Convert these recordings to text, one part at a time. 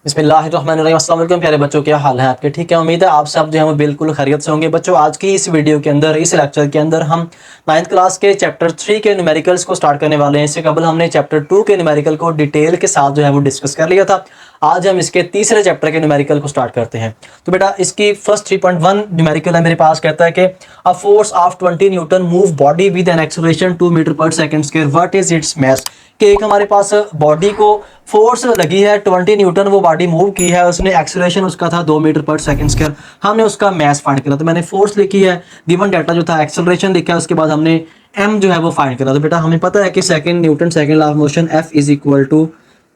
बिस्मिल्लाहिर्रहमानिर्रहीम। अस्सलाम वालेकुम प्यारे बच्चों, क्या हाल है आपके? ठीक है, उम्मीद है आप सब जो है वो बिल्कुल खैरियत से होंगे। बच्चों, आज की इस वीडियो के अंदर, इस लेक्चर के अंदर हम 9th क्लास के चैप्टर 3 के न्यूमेरिकल्स को स्टार्ट करने वाले हैं। इससे कबल हमने चैप्टर 2 के न्यूमेरिकल को डिटेल के साथ जो है वो डिस्कस कर लिया था। आज हम इसके तीसरे चैप्टर के न्यूमेरिकल को स्टार्ट करते हैं। तो बेटा, इसकी फर्स्ट 3.1 न्यूमेरिकल है मेरे पास। कहता है कि a force of 20 newton move body with an acceleration 2 metre per second square, what is its mass. कि एक हमारे पास बॉडी को फोर्स लगी है 20 न्यूटन, वो बॉडी मूव की है, उसने एक्सेलरेशन उसका था 2 मीटर पर सेकंड स्क्वायर। हमने उसका मास फाइंड करा, तो मैंने फोर्स लिखी है, गिवन डाटा जो था एक्सेलरेशन लिखा है, उसके बाद हमने एम जो है वो फाइंड करा। तो बेटा हमें पता है कि second Newton second law of motion F is equal to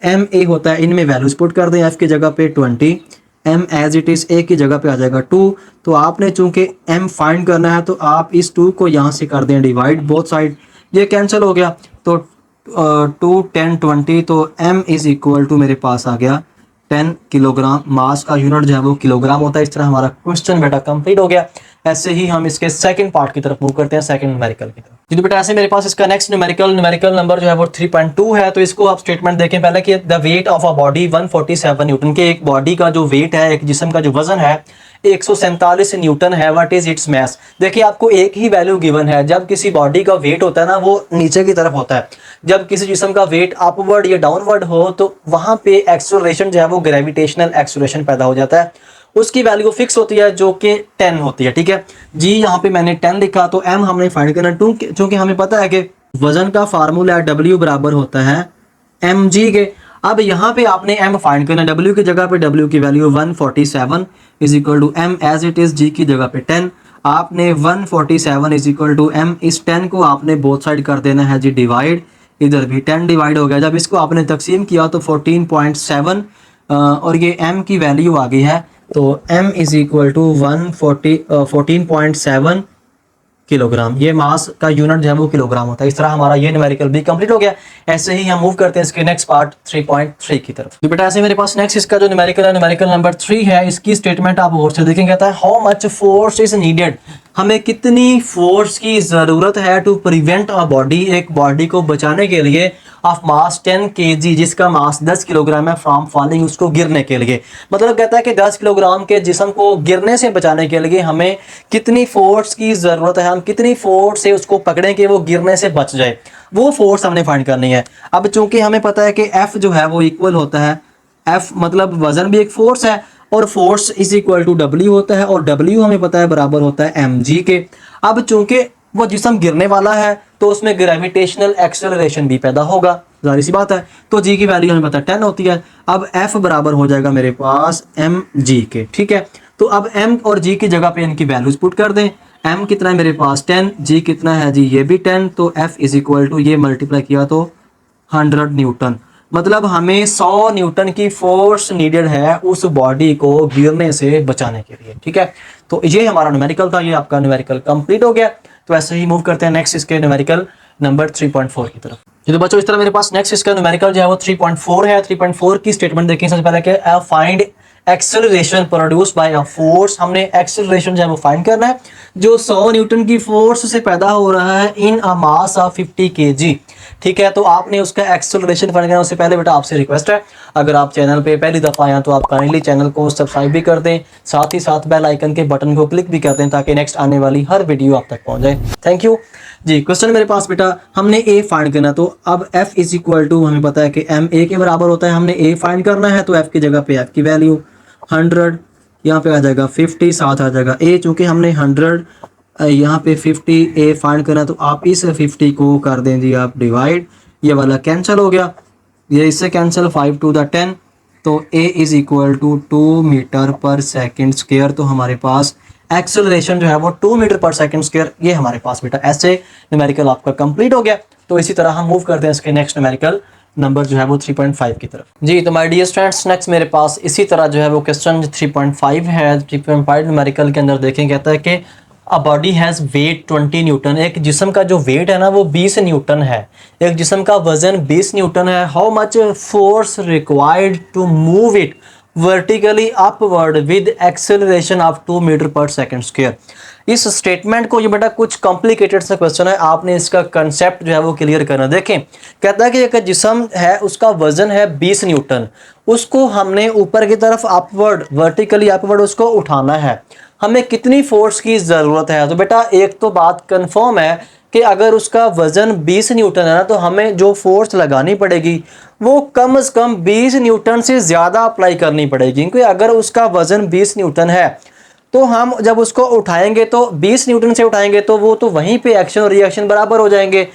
m a होता है। इनमें वैल्यूज पुट कर दें, एफ की जगह पे 20, m as it is a की जगह पे आ जाएगा 2। तो आपने चूंकि एम फाइंड करना है तो आप इस 2 को यहाँ से कर दें डिवाइड बोथ साइड, ये कैंसिल हो गया। तो 2 10 20, तो m इज इक्वल टू मेरे पास आ गया 10 किलोग्राम। मास का यूनिट जो है वो किलोग्राम होता है। इस तरह हमारा क्वेश्चन बेटा कंप्लीट हो गया। ऐसे ही हम इसके सेकंड पार्ट की तरफ मूव करते हैं, सेकंड न्यूमेरिकल की तरफ। जी तो बेटा, ऐसे मेरे पास इसका नेक्स्ट न्यूमेरिकल नंबर जो है वो 3.2 है। तो इसको आप स्टेटमेंट देखें पहले कि the weight of a body 147 Newton, के एक बॉडी का जो वेट है, एक जिस्म का जो वजन है 147 न्यूटन है। व्हाट इज इट्स मास। देखिए, आपको एक ही वैल्यू गिवन है। जब किसी बॉडी का वेट होता है ना, वो नीचे की तरफ होता है। जब किसी जिस्म का वेट अपवर्ड या डाउनवर्ड हो तो वहां पे एक्सेलरेशन जो है वो ग्रेविटेशनल एक्सेलरेशन पैदा हो जाता है। उसकी वैल्यू फिक्स होती है जो कि 10 होती है। ठीक है जी, यहाँ पे मैंने 10 लिखा। तो एम हमने फाइंड करना, क्योंकि हमें पता है कि वजन का फार्मूला W बराबर होता है mg के। अब यहाँ पे आपने m फाइंड करना, W की जगह पे W की value 147 is equal to m as it is, g की जगह पे 10। आपने 147 इज इक्वल टू m, इस 10 को आपने बोथ साइड कर देना है जी डिवाइड। इधर भी 10 डिवाइड हो गया। जब इसको आपने तकसीम किया तो 14.7 और ये m की वैल्यू आ गई है। तो m is equal to 14.7 kilogram. ये मास का यूनिट जो है वो किलोग्राम होता है। इस तरह हमारा ये न्यूमेरिकल भी कंप्लीट हो गया। ऐसे ही हम मूव करते हैं इसके नेक्स्ट पार्ट 3.3 की तरफ। तो बेटा, ऐसे मेरे पास नेक्स्ट इसका जो न्यूमेरिकल है, न्यूमेरिकल नंबर 3 है। इसकी स्टेटमेंट आप गौर से देखें। कहता है how much force is needed, हमें कितनी फोर्स की जरूरत है टू प्रिवेंट अ बॉडी, एक बॉडी को बचाने के लिए, ऑफ मास 10 kg, जिसका मास 10 किलोग्राम है, फ्रॉम फॉलिंग, उसको गिरने के लिए। मतलब कहता है कि 10 किलोग्राम के जिस्म को गिरने से बचाने के लिए हमें कितनी फोर्स की जरूरत है, हम कितनी फोर्स से उसको पकड़ें कि वो गिरने से बच जाए, वो फोर्स हमने फाइंड करनी है। अब चूंकि हमें पता है कि F जो है वो इक्वल होता है, F मतलब वजन भी एक फोर्स है, और force is equal to W होता है, और W हमें पता है बराबर होता है mg के। अब चूंकि वो जिस्म गिरने वाला है तो उसमें ग्रेविटेशनल एक्सेलरेशन भी पैदा होगा, जाहिर सी बात है। तो g की वैल्यू हमें पता है 10 होती है। अब F बराबर हो जाएगा मेरे पास mg के। ठीक है, तो अब m और g की जगह पे इनकी वैल्यूज पुट कर दें। m कितना है मेरे पास 10, g कितना है जी, ये भी 10। तो F इज इक्वल टू, ये मल्टीप्लाई किया तो 100 न्यूटन। मतलब हमें 100 न्यूटन की फोर्स नीडेड है उस बॉडी को गिरने से बचाने के लिए। ठीक है, तो ये हमारा न्यूमेरिकल था। ये आपका न्यूमेरिकल कंप्लीट हो गया। तो ऐसे ही मूव करते हैं नेक्स्ट इसके न्यूमेरिकल नंबर 3.4 की तरफ। तो बच्चों, इस तरह मेरे पास नेक्स्ट इसका न्यूमेरिकल जो है वो 3.4 है। 3.4 की स्टेटमेंट देखें। सबसे पहले कि find acceleration produce by a force, हमने एक्सेलरेशन जो है वो फाइंड करना है जो 100 न्यूटन की फोर्स से पैदा हो रहा है इन अ मास ऑफ 50 kg। ठीक है, तो आपने उसका एक्सेलरेशन फाइंड करना। उससे पहले बेटा आपसे रिक्वेस्ट है, अगर आप चैनल पे पहली दफा आए तो आप काइंडली चैनल को सब्सक्राइब भी कर दें, साथ ही साथ बेल आइकन के बटन को क्लिक भी कर दें ताकि नेक्स्ट आने वाली हर वीडियो आप तक पहुंच जाए। Thank you ji. क्वेश्चन मेरे पास बेटा, हमने ए फाइंड करना। तो अब F इज इक्वल टू, हमें पता है कि M A के बराबर होता है। हमने ए फाइंड करना है तो F की जगह पे F की वैल्यू 100, यहाँ पे आ जाएगा 50, साथ आ जाएगा A। चूंकि हमने 100 यहाँ पे 50 A फाइंड करना, तो आप इस 50 को कर दें जी आप डिवाइड, ये वाला कैंसिल हो गया, ये इससे कैंसिल, 5 टू द 10। तो A is equal to 2 metre per second square. तो हमारे पास एक्सेलरेशन जो है वो 2 मीटर पर सेकंड स्क्वायर, ये हमारे पास बेटा ऐसे न्यूमेरिकल आपका कंप्लीट हो गया। तो इसी तरह हम मूव करते हैं इसके नेक्स्ट न्यूमेरिकल नंबर जो है वो 3.5 की तरफ। जी तो माय डियर स्टूडेंट्स, नेक्स्ट मेरे पास इसी तरह जो है वो क्वेश्चन 3.5 है। 3.5 न्यूमेरिकल के अंदर देखें, कहता है कि a body has wait 20 Newton, एक जिस्म का जो वेट है ना वो 20 न्यूटन है, एक जिस्म का वजन 20 न्यूटन है। How much force required to move it vertically upward with acceleration of 2 metre per second square. इस स्टेटमेंट को, ये बेटा कुछ कॉम्प्लिकेटेड सा क्वेश्चन है, आपने इसका कंसेप्ट जो है वो क्लियर करना। देखें, कहता है कि एक जिस्म है, उसका वजन है 20 न्यूटन, उसको हमने ऊपर की तरफ अपवर्ड, वर्टिकली अपवर्ड उसको उठाना है, हमें कितनी फोर्स की ज़रूरत है? तो बेटा एक तो बात कंफर्म है कि अगर उसका वजन 20 न्यूटन है ना, तो हमें जो फोर्स लगानी पड़ेगी वो कम से कम 20 न्यूटन से ज़्यादा अप्लाई करनी पड़ेगी, क्योंकि अगर उसका वजन 20 न्यूटन है तो हम जब उसको उठाएंगे तो 20 न्यूटन से उठाएंगे तो वो तो वहीं पे एक्शन और रिएक्शन बराबर हो जाएंगे।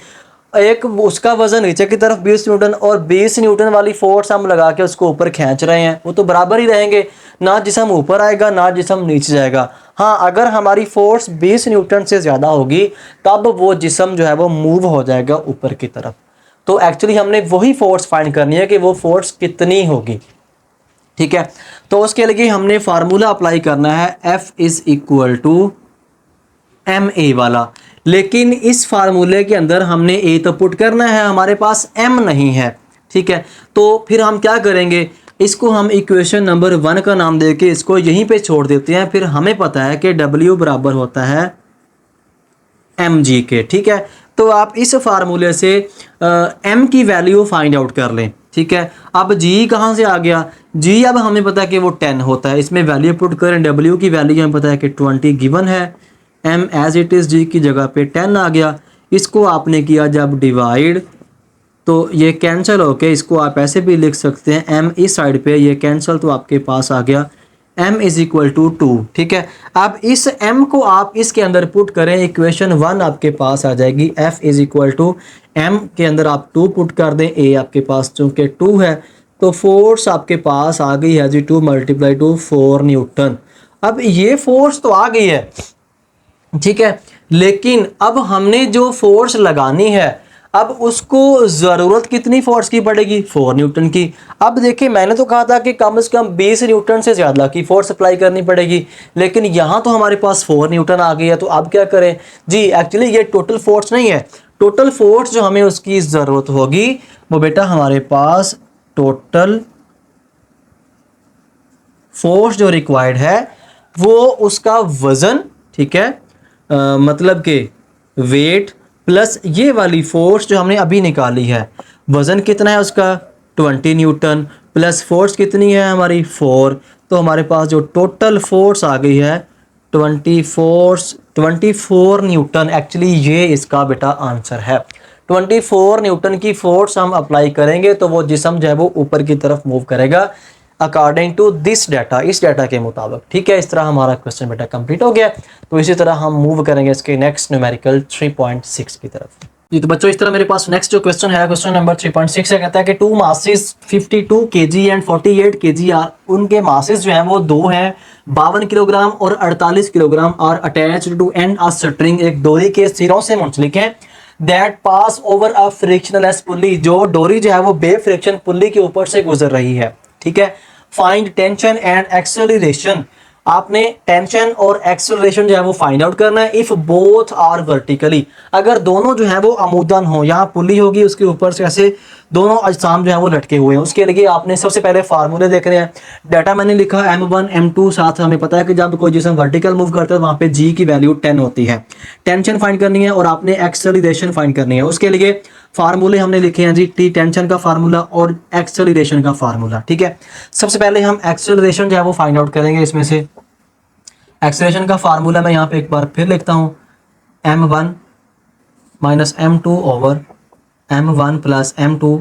एक उसका वजन नीचे की तरफ 20 न्यूटन और 20 न्यूटन वाली फोर्स हम लगा के उसको ऊपर खींच रहे हैं, वो तो बराबर ही रहेंगे, ना जिसम ऊपर आएगा ना जिसम नीचे जाएगा। हाँ, अगर हमारी फोर्स 20 न्यूटन से ज़्यादा होगी तब वो जिसम जो है वो मूव हो जाएगा ऊपर की तरफ। तो एक्चुअली हमने वही फोर्स फाइंड करनी है कि वो फोर्स कितनी होगी, ठीक है। तो उसके लिए हमने फार्मूला अप्लाई करना है F is equal to ma वाला, लेकिन इस फार्मूले के अंदर हमने a तो पुट करना है, हमारे पास m नहीं है, ठीक है। तो फिर हम क्या करेंगे, इसको हम इक्वेशन नंबर 1 का नाम देके इसको यहीं पे छोड़ देते हैं। फिर हमें पता है कि W बराबर होता है mg के, ठीक है। तो आप इस फार्मूले से m की वैल्यू फाइंड आउट कर लें, ठीक है। अब g कहाँ से आ गया, g अब हमें पता है कि वो 10 होता है, इसमें वैल्यू पुट करें, w की वैल्यू हमें पता है कि 20 गिवन है, m as it is g की जगह पे 10 आ गया। इसको आपने किया जब डिवाइड तो ये कैंसिल होके इसको आप ऐसे भी लिख सकते हैं, m इस साइड पे ये कैंसिल, तो आपके पास आ गया m इज इक्वल टू 2, ठीक है। अब इस m को आप इसके अंदर पुट करें, इक्वेशन 1 आपके पास आ जाएगी, f is equal to m के अंदर आप 2 पुट कर दें, a आपके पास चूंकि 2 है तो फोर्स आपके पास आ गई है जी 2 मल्टीप्लाई टू 4 न्यूटन। अब ये फोर्स तो आ गई है, ठीक है, लेकिन अब हमने जो फोर्स लगानी है, अब उसको ज़रूरत कितनी फोर्स की पड़ेगी, 4 न्यूटन की। अब देखिए, मैंने तो कहा था कि कम से कम 20 न्यूटन से ज़्यादा की फोर्स अप्लाई करनी पड़ेगी, लेकिन यहाँ तो हमारे पास 4 न्यूटन आ गई है। तो अब क्या करें जी, एक्चुअली ये टोटल फोर्स नहीं है, टोटल फोर्स जो हमें उसकी ज़रूरत होगी वो बेटा हमारे पास टोटल फोर्स जो रिक्वायर्ड है वो उसका वज़न, ठीक है, मतलब कि वेट प्लस ये वाली फोर्स जो हमने अभी निकाली है, वज़न कितना है उसका 20 न्यूटन प्लस फोर्स कितनी है हमारी 4, तो हमारे पास जो टोटल फोर्स आ गई है 24 न्यूटन। एक्चुअली ये इसका बेटा आंसर है, 24 न्यूटन की फोर्स हम अप्लाई करेंगे तो वो जिस्म जो है वो ऊपर की तरफ मूव करेगा अकॉर्डिंग टू दिस डाटा, इस डाटा के मुताबिक, ठीक है। इस तरह हमारा क्वेश्चन बेटा कंप्लीट हो गया। तो इसी तरह हम मूव करेंगे इसके नेक्स्ट न्यूमेरिकल 3.6 की तरफ। जी तो बच्चों, इस तरह मेरे पास नेक्स्ट जो क्वेश्चन है, क्वेश्चन नंबर 3.6 है, कहता है कि 2 masses 52 kg and 48 kg are, उनके मासेस जो हैं वो 2 हैं, 52 किलोग्राम और 48 किलोग्राम, और attached to end a string, एक डोरी के सिरों से मुंसलिक है, that pass over a frictionless pulley, जो डोरी जो है वो बे फ्रिक्शन पुल्ली के ऊपर से गुजर रही है, ठीक है। फाइंड टेंशन एंड एक्सेलरेशन, आपने टेंशन और एक्सेलरेशन जो है वो फाइंड आउट करना है। इफ बोथ आर वर्टिकली, अगर दोनों जो है वो अमूदन हो, यहाँ पुल्ली होगी उसके ऊपर से ऐसे दोनों अजसाम जो है वो लटके हुए हैं, उसके लिए आपने सबसे पहले फार्मूले देख रहे हैं। डाटा मैंने लिखा m1 m2, साथ हमें पता है कि जब कोई जिसम वर्टिकल मूव करता है वहाँ पे g की वैल्यू 10 होती है। टेंशन फाइंड करनी है और आपने एक्सेलरेशन फाइंड करनी है, उसके लिए फार्मूले हमने लिखे हैं जी, टी टेंशन का फार्मूला और एक्सेलरेशन का फार्मूला, ठीक है। सबसे पहले हम एक्सेलरेशन जो है वो फाइंड आउट करेंगे। इसमें से एक्सेलरेशन का फार्मूला मैं यहाँ पे एक बार फिर लिखता हूँ, m1 minus m2 over m1 plus m2,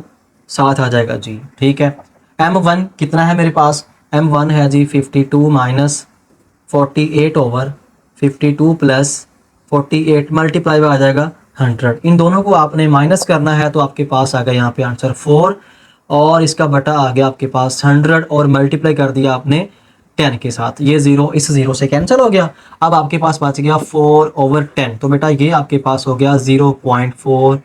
साथ आ जाएगा जी, ठीक है। m1 कितना है मेरे पास, m1 है जी 52 माइनस 48 ओवर 52 प्लस 48 मल्टीप्लाई में आ जाएगा 100। इन दोनों को आपने माइनस करना है तो आपके पास आ गया यहाँ पे आंसर 4, और इसका बटा आ गया आपके पास 100 और मल्टीप्लाई कर दिया आपने 10 के साथ, ये 0 इस 0 से कैंसिल हो गया। अब आपके पास बच गया 4/10, तो बेटा ये आपके पास हो गया 0.4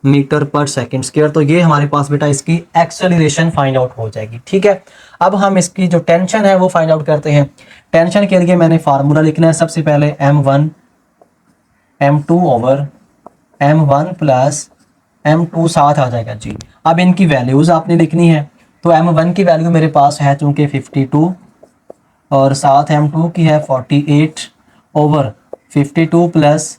मीटर पर सेकंड स्क्वायर। तो ये हमारे पास बेटा इसकी एक्सेलरेशन फाइंड आउट हो जाएगी, ठीक है। अब हम इसकी जो टेंशन है वो फाइंड आउट करते हैं। टेंशन के लिए मैंने फार्मूला लिखना है, सबसे पहले m1 m2 over m1 plus m2 साथ आ जाएगा जी। अब इनकी वैल्यूज़ आपने लिखनी है, तो m1 की वैल्यू मेरे पास है चूँकि 52 और साथ m2 की है 48 ओवर 52 प्लस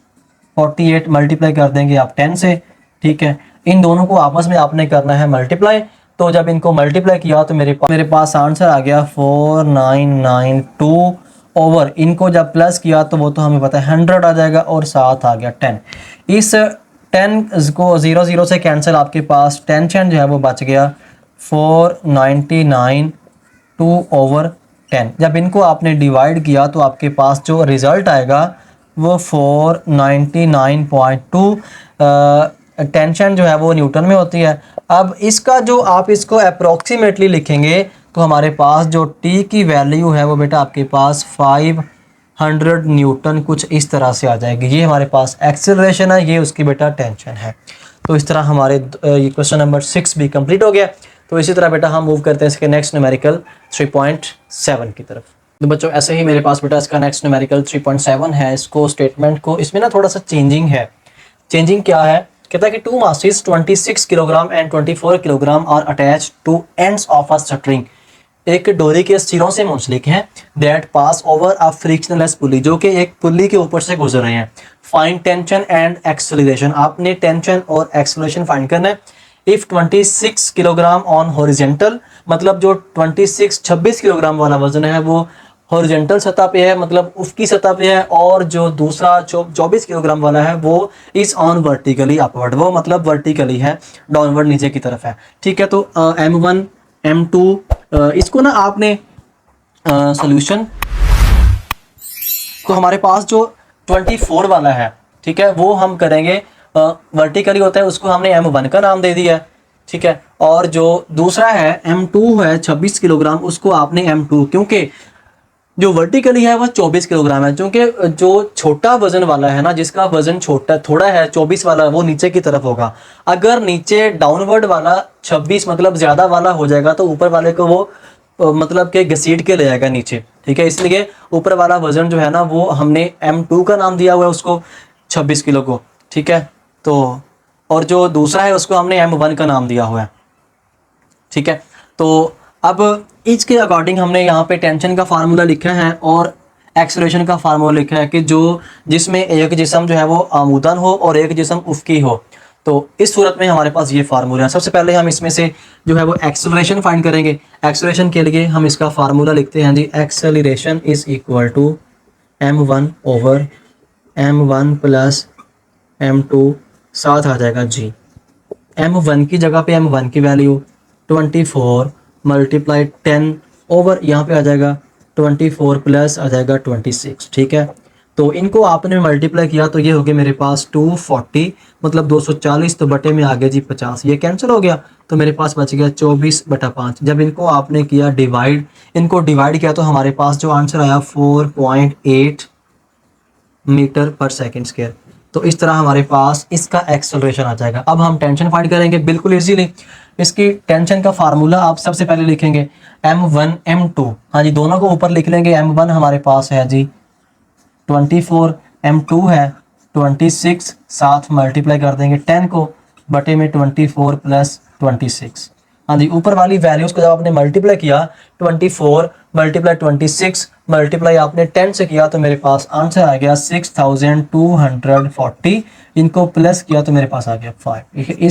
48 मल्टीप्लाई कर देंगे आप 10 से, ठीक है। इन दोनों को आपस में आपने करना है मल्टीप्लाई। तो जब इनको मल्टीप्लाई किया तो मेरे पास आंसर आ गया 4992 ओवर, इनको जब प्लस किया तो वो तो हमें पता है 100 आ जाएगा और साथ आ गया 10। इस 10 को 0 0 से कैंसिल, आपके पास टेंशन जो है वो बच गया 4992 ओवर 10। जब इनको आपने डिवाइड किया तो आपके पास जो रिज़ल्ट आएगा वो 499.2 टेंशन जो है वो न्यूटन में होती है। अब इसका जो आप इसको अप्रोक्सीमेटली लिखेंगे तो हमारे पास जो टी की वैल्यू है वो बेटा आपके पास 500 न्यूटन कुछ इस तरह से आ जाएगी। ये हमारे पास एक्सेलरेशन है, ये उसकी बेटा टेंशन है। तो इस तरह हमारे ये क्वेश्चन नंबर 6 भी कंप्लीट हो गया। तो इसी तरह बेटा हम मूव करते हैं इसके नेक्स्ट न्यूमेरिकल 3.7 की तरफ। तो बच्चों ऐसे ही मेरे पास बेटा इसका नेक्स्ट न्यूमेरिकल 3.7 है। इसको स्टेटमेंट को इसमें ना थोड़ा सा चेंजिंग है। चेंजिंग क्या है, कहता है कि 2 masses 26 kilogram and 24 kilogram are attach to ends of a string. एक डोरी के सिरों से मुंसलिक हैं that pass over a frictionless pulley, जो कि एक पुली के ऊपर से गुजर रहे हैं। फाइंड टेंशन एंड एक्सेलरेशन, आपने टेंशन और एक्सेलरेशन फाइंड करना है। इफ 26 किलोग्राम ऑन हॉरिजेंटल, मतलब जो 26 किलोग्राम वाला वजन है वो हॉरिजेंटल सतह पे है, मतलब उसकी सतह पे है, और जो दूसरा 24 किलोग्राम वाला है वो इज ऑन वर्टिकली अपवर्ड, वो मतलब वर्टिकली है, डाउनवर्ड नीचे की तरफ है, ठीक है। तो M1 M2 इसको ना आपने सोल्यूशन, तो हमारे पास जो 24 वाला है, ठीक है, वो हम करेंगे वर्टिकली होता है, उसको हमने M1 का नाम दे दिया है, ठीक है। और जो दूसरा है M2 है 26 किलोग्राम, उसको आपने M2, क्योंकि जो वर्टिकली है वह 24 किलोग्राम है, क्योंकि जो छोटा वजन वाला है ना, जिसका वजन छोटा थोड़ा है 24 वाला, वो नीचे की तरफ होगा। अगर नीचे डाउनवर्ड वाला 26 मतलब ज़्यादा वाला हो जाएगा तो ऊपर वाले को वो मतलब के घसीट के ले जाएगा नीचे, ठीक है। इसलिए ऊपर वाला वजन जो है ना वो हमने M2 का नाम दिया हुआ है उसको, 26 किलो को, ठीक है। तो और जो दूसरा है उसको हमने M1 का नाम दिया हुआ है, ठीक है। तो अब इसके अकॉर्डिंग हमने यहाँ पे टेंशन का फार्मूला लिखा है और एक्सेलरेशन का फार्मूला लिखा है कि जो जिसमें एक जिस्म जो है वो आमूदन हो और एक जिस्म उफ़क़ी हो। तो इस सूरत में हमारे पास ये फार्मूला है। सबसे पहले हम इसमें से जो है वो एक्सेलरेशन फाइंड करेंगे। एक्सेलरेशन के लिए हम इसका फार्मूला लिखते हैं जी, acceleration is equal to M1 over M1 plus M2 साथ आ जाएगा जी। M1 की जगह पे M1 की वैल्यू 24 मल्टीप्लाई 10 ओवर यहाँ पे आ जाएगा 24 प्लस आ जाएगा 26, ठीक है। तो इनको आपने मल्टीप्लाई किया तो ये हो गया मेरे पास 240, मतलब 240, तो बटे में आ गया जी 50, ये कैंसिल हो गया तो मेरे पास बच गया 24/5। जब इनको आपने किया डिवाइड, इनको डिवाइड किया तो हमारे पास जो आंसर आया 4.8 मीटर पर सेकेंड स्क्वायर। तो इस तरह हमारे पास इसका एक्सेलरेशन आ जाएगा। अब हम टेंशन फाइंड करेंगे बिल्कुल इजीली। इसकी टेंशन का फार्मूला आप सबसे पहले लिखेंगे M1 M2, हाँ जी, दोनों को ऊपर लिख लेंगे। M1 हमारे पास है जी 24, M2 है 26, साथ मल्टीप्लाई कर देंगे 10 को बटे में 24 प्लस 26, हाँ जी। ऊपर वाली वैल्यूज़ को जब आपने मल्टीप्लाई किया 24 मल्टीप्लाई 26 मल्टीप्लाई आपने 10 से किया तो मेरे पास आंसर आ गया 6240। इनको प्लस किया तो मेरे पास आ गया 5।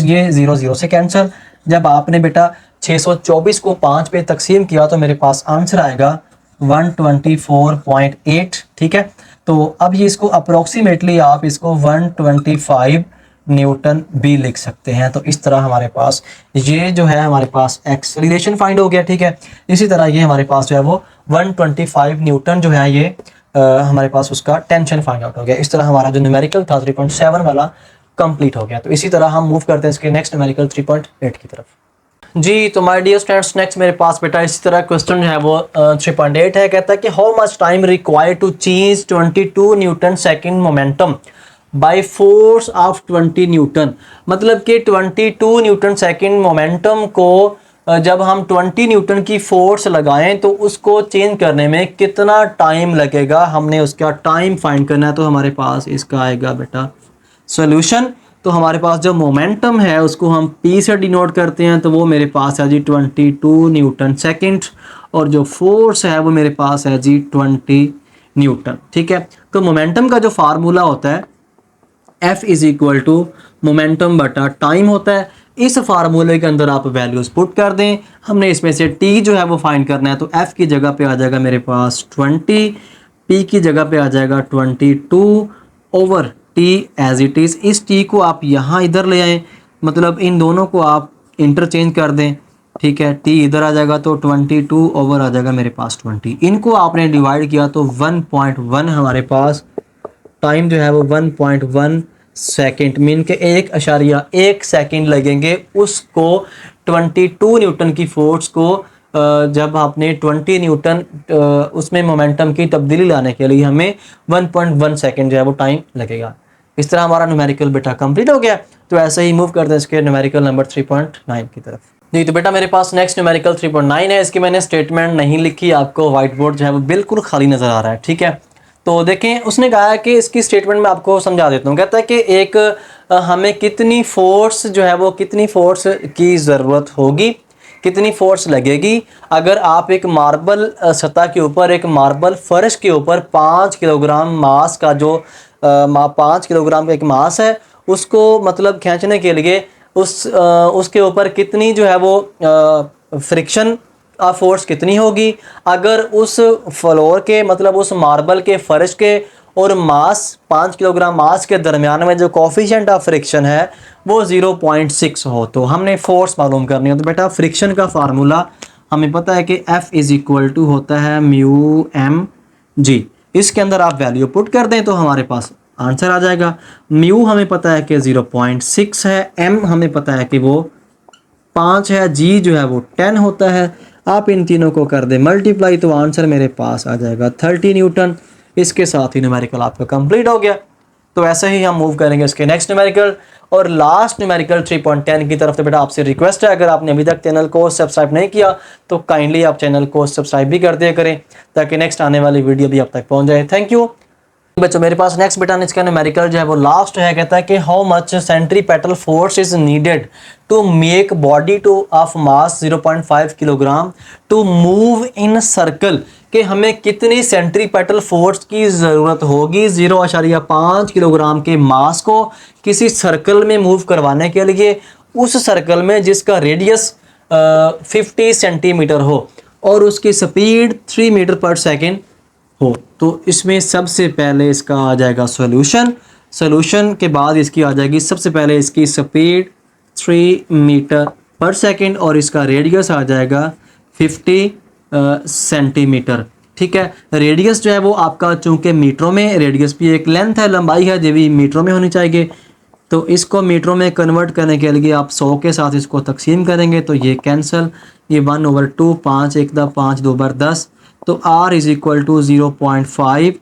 ये 0 0 से कैंसिल। जब आपने बेटा 624 को 5 पे तकसीम किया तो मेरे पास आंसर आएगा 124.8, ठीक है। तो अब ये इसको अप्रोक्सीमेटली आप इसको 125 न्यूटन भी लिख सकते हैं। तो इस तरह हमारे पास ये जो है हमारे पास एक्सेलरेशन फाइंड हो गया, ठीक है। इसी तरह ये हमारे पास जो है वो 125 न्यूटन जो है ये हमारे पास उसका टेंशन फाइंड आउट हो गया। इस तरह हमारा जो न्यूमेरिकल था 3.7 वाला कंप्लीट हो गया। तो इसी तरह हम मूव करते हैं इसके नेक्स्ट न्यूमेरिकल 3.8 की तरफ जी। तो माय डियर स्टूडेंट्स, नेक्स्ट मेरे पास बेटा इसी तरह क्वेश्चन जो है वो 3.8 है। कहता है कि how much time required to change 22 newton second momentum by force of 20 newton. मतलब कि 22 न्यूटन सेकंड मोमेंटम को जब हम 20 न्यूटन की फोर्स लगाएं तो उसको चेंज करने में कितना टाइम लगेगा, हमने उसका टाइम फाइंड करना है। तो हमारे पास इसका आएगा बेटा सॉल्यूशन। तो हमारे पास जो मोमेंटम है उसको हम P से डिनोट करते हैं, तो वो मेरे पास है जी 22 न्यूटन सेकंड, और जो फोर्स है वो मेरे पास है जी 20 न्यूटन। ठीक है, तो मोमेंटम का जो फार्मूला होता है F is equal to momentum बटा टाइम होता है। इस फार्मूले के अंदर आप वैल्यूज पुट कर दें। हमने इसमें से T जो है वो फाइंड करना है, तो F की जगह पे आ जाएगा मेरे पास 20, P की जगह पे आ जाएगा 22 over T as it is. इस T को आप यहाँ इधर ले आएँ, मतलब इन दोनों को आप इंटरचेंज कर दें। ठीक है, T इधर आ जाएगा तो 22 ओवर आ जाएगा मेरे पास 20। इनको आपने डिवाइड किया तो 1.1 हमारे पास टाइम जो है वो 1.1 सेकेंड, मीन के 1.1 सेकेंड लगेंगे उसको 22 न्यूटन की फोर्स को जब आपने 20 न्यूटन उसमें मोमेंटम की तब्दीली लाने के लिए हमें 1.1 सेकेंड जो है वो टाइम लगेगा। इस तरह हमारा न्यूमेरिकल बेटा कंप्लीट हो गया। तो ऐसे ही मूव करते हैं इसके न्यूमेरिकल नंबर 3.9 की तरफ। जी, तो बेटा मेरे पास नेक्स्ट न्यूमेरिकल 3.9 है। इसकी मैंने स्टेटमेंट नहीं लिखी, आपको व्हाइट बोर्ड जो है वो बिल्कुल खाली नज़र आ रहा है। ठीक है, तो देखें उसने कहा है कि इसकी स्टेटमेंट में आपको समझा देता हूँ। कहता है कि एक हमें कितनी फोर्स जो है वो कितनी फोर्स की ज़रूरत होगी, कितनी फोर्स लगेगी अगर आप एक मार्बल सतह के ऊपर, एक मार्बल फर्श के ऊपर 5 किलोग्राम मास का जो 5 किलोग्राम का एक मास है उसको मतलब खींचने के लिए उसके ऊपर कितनी जो है वो फ्रिक्शन फोर्स कितनी होगी अगर उस फ्लोर के मतलब उस मार्बल के फर्श के और मास 5 किलोग्राम मास के दरमियान में जो कोफिशिएंट ऑफ फ्रिक्शन है वो 0.6 हो। तो हमने फोर्स मालूम करनी है। तो बेटा फ्रिक्शन का फार्मूला हमें पता है कि F इज इक्वल टू होता है म्यू एम जी। इसके अंदर आप वैल्यू पुट कर दें तो हमारे पास आंसर आ जाएगा। म्यू हमें पता है कि 0.6 है, एम हमें पता है कि वो 5 है, जी जो है वो 10 होता है। आप इन तीनों को कर दें मल्टीप्लाई तो आंसर मेरे पास आ जाएगा 30 न्यूटन। इसके साथ ही न्यूमेरिकल आपका कंप्लीट हो गया। तो ऐसे ही हम मूव करेंगे इसके नेक्स्ट न्यूमेरिकल और लास्ट न्यूमेरिकल 3.10 की तरफ। तो बेटा आपसे रिक्वेस्ट है, अगर आपने अभी तक चैनल को सब्सक्राइब नहीं किया तो काइंडली आप चैनल को सब्सक्राइब भी कर दिया करें ताकि नेक्स्ट आने वाली वीडियो भी आप तक पहुंच जाए। थैंक यू बच्चों। मेरे पास नेक्स्ट बेटा इसका न्यूमेरिकल जो है वो लास्ट है। कहता है कि how much centripetal force is needed to make body to of mass 0.5 kilogram to move in circle, कि हमें कितनी सेंट्रीपेटल फोर्स की ज़रूरत होगी 0.5 किलोग्राम के मास को किसी सर्कल में मूव करवाने के लिए, उस सर्कल में जिसका रेडियस 50 सेंटीमीटर हो और उसकी स्पीड 3 मीटर पर सेकेंड हो। तो इसमें सबसे पहले इसका आ जाएगा सॉल्यूशन के बाद इसकी आ जाएगी सबसे पहले इसकी स्पीड 3 मीटर पर सेकेंड और इसका रेडियस आ जाएगा 50 सेंटीमीटर। ठीक है, रेडियस जो है वो आपका चूंकि मीटरों में, रेडियस भी एक लेंथ है, लंबाई है, जो भी मीटरों में होनी चाहिए। तो इसको मीटरों में कन्वर्ट करने के लिए आप 100 के साथ इसको तकसीम करेंगे तो ये कैंसिल, ये 1/2, 5 1 दा 5 2 बार 10, तो R is equal to 0.5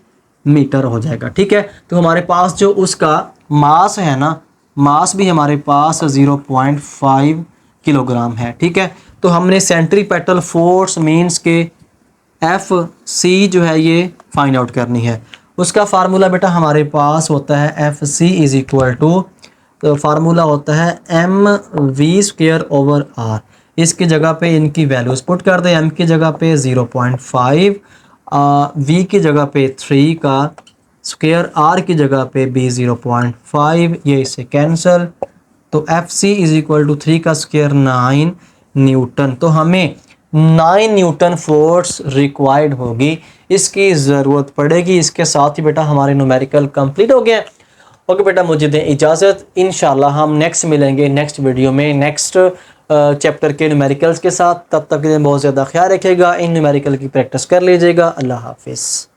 metre हो जाएगा। ठीक है, तो हमारे पास जो उसका मास है ना, मास भी हमारे पास 0.5 किलोग्राम है। ठीक है, तो हमने सेंट्रीपेटल फोर्स मीन्स के FC जो है ये फाइंड आउट करनी है। उसका फार्मूला बेटा हमारे पास होता है FC इज इक्वल टू, तो फार्मूला होता है mv²/r। इसकी जगह पे इनकी वैल्यूज पुट कर दें। m की जगह पे 0.5, v की जगह पे 3 का स्क्वायर, r की जगह पे भी 0.5, ये इससे कैंसिल, तो FC इज इक्वल टू 3 का स्क्वायर 9 न्यूटन। तो हमें 9 न्यूटन फोर्स रिक्वायर्ड होगी, इसकी ज़रूरत पड़ेगी। इसके साथ ही बेटा हमारे न्यूमेरिकल कंप्लीट हो गए। ओके बेटा, मुझे दें इजाज़त। इंशाल्लाह हम नेक्स्ट मिलेंगे नेक्स्ट वीडियो में नेक्स्ट चैप्टर के न्यूमेरिकल्स के साथ। तब तक के लिए बहुत ज़्यादा ख्याल रखिएगा, इन न्यूमेरिकल की प्रैक्टिस कर लीजिएगा। अल्लाह हाफिज़।